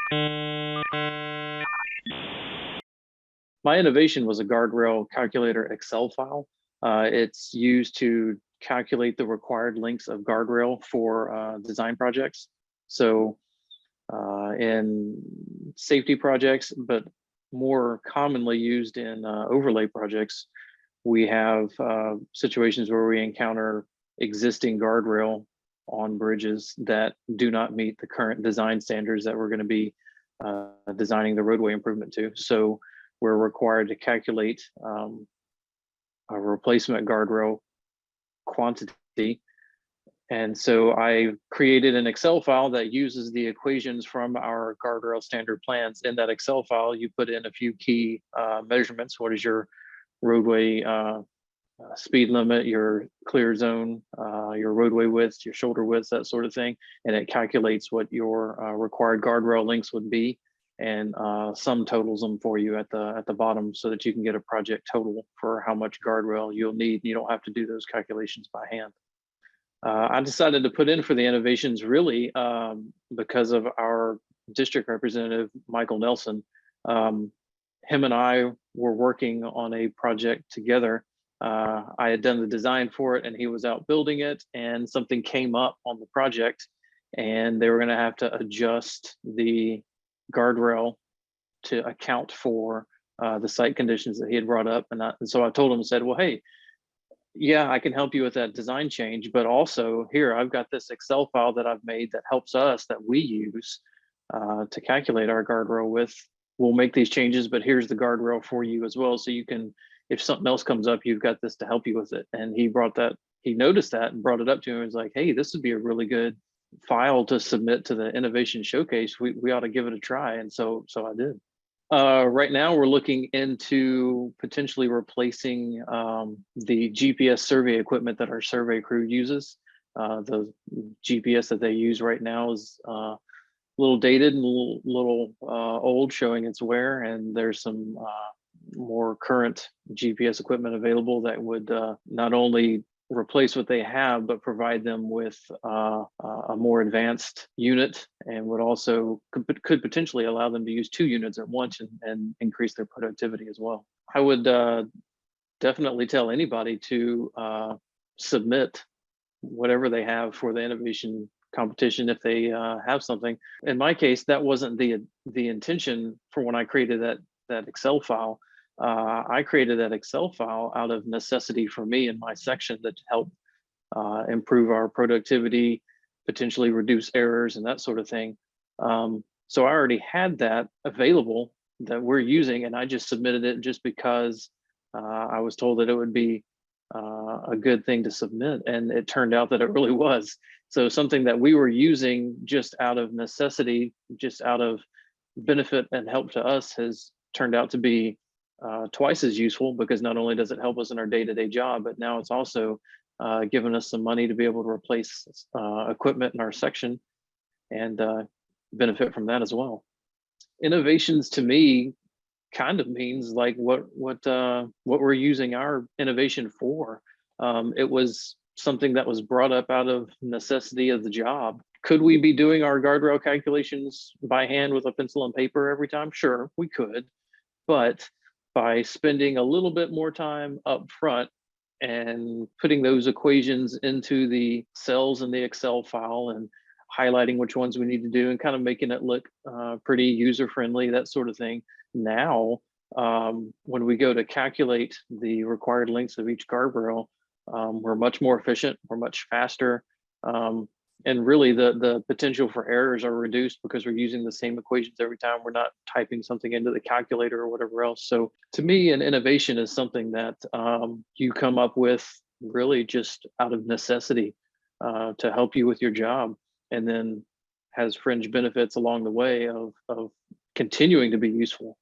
My innovation was a Guardrail calculator Excel file. It's used to calculate the required lengths of Guardrail for design projects. So in safety projects, but more commonly used in overlay projects, we have situations where we encounter existing guardrail on bridges that do not meet the current design standards that we're going to be designing the roadway improvement to. So we're required to calculate a replacement guardrail quantity. And so I created an Excel file that uses the equations from our guardrail standard plans. In that Excel file, you put in a few key measurements. What is your roadway speed limit, your clear zone, your roadway width, your shoulder width, that sort of thing. And it calculates what your required guardrail lengths would be, and sum totals them for you at the bottom, so that you can get a project total for how much guardrail you'll need. You don't have to do those calculations by hand. I decided to put in for the innovations really because of our district representative, Michael Nelson. Him and I were working on a project together. I had done the design for it and he was out building it, and something came up on the project and they were going to have to adjust the guardrail to account for the site conditions that he had brought up. And so I told him and said, well, hey, yeah, I can help you with that design change, but also here, I've got this Excel file that I've made that helps us, that we use to calculate our guardrail with. We'll make these changes, but here's the guardrail for you as well. So you can, if something else comes up, you've got this to help you with it. And he noticed that and brought it up to him and was like, hey, this would be a really good file to submit to the innovation showcase. We ought to give it a try. And so I did. Right now, we're looking into potentially replacing the GPS survey equipment that our survey crew uses. The GPS that they use right now is a little dated and a little old, showing its wear, and there's some more current GPS equipment available that would not only replace what they have, but provide them with a more advanced unit, and would also could potentially allow them to use 2 units at once and increase their productivity as well. I would definitely tell anybody to submit whatever they have for the innovation competition if they have something. In my case, that wasn't the intention for when I created that Excel file. I created that Excel file out of necessity for me and my section that help improve our productivity, potentially reduce errors and that sort of thing. So I already had that available that we're using, and I just submitted it just because I was told that it would be a good thing to submit, and it turned out that it really was. So something that we were using just out of necessity, just out of benefit and help to us, has turned out to be twice as useful, because not only does it help us in our day-to-day job, but now it's also given us some money to be able to replace equipment in our section and benefit from that as well. Innovations to me kind of means like what we're using our innovation for. It was something that was brought up out of necessity of the job. Could we be doing our guardrail calculations by hand with a pencil and paper every time? Sure, we could, but by spending a little bit more time up front and putting those equations into the cells in the Excel file and highlighting which ones we need to do and kind of making it look pretty user-friendly, that sort of thing. Now, when we go to calculate the required lengths of each guardrail, we're much more efficient, we're much faster, and really the potential for errors are reduced because we're using the same equations every time. We're not typing something into the calculator or whatever else. So to me, an innovation is something that you come up with really just out of necessity to help you with your job, and then has fringe benefits along the way of continuing to be useful.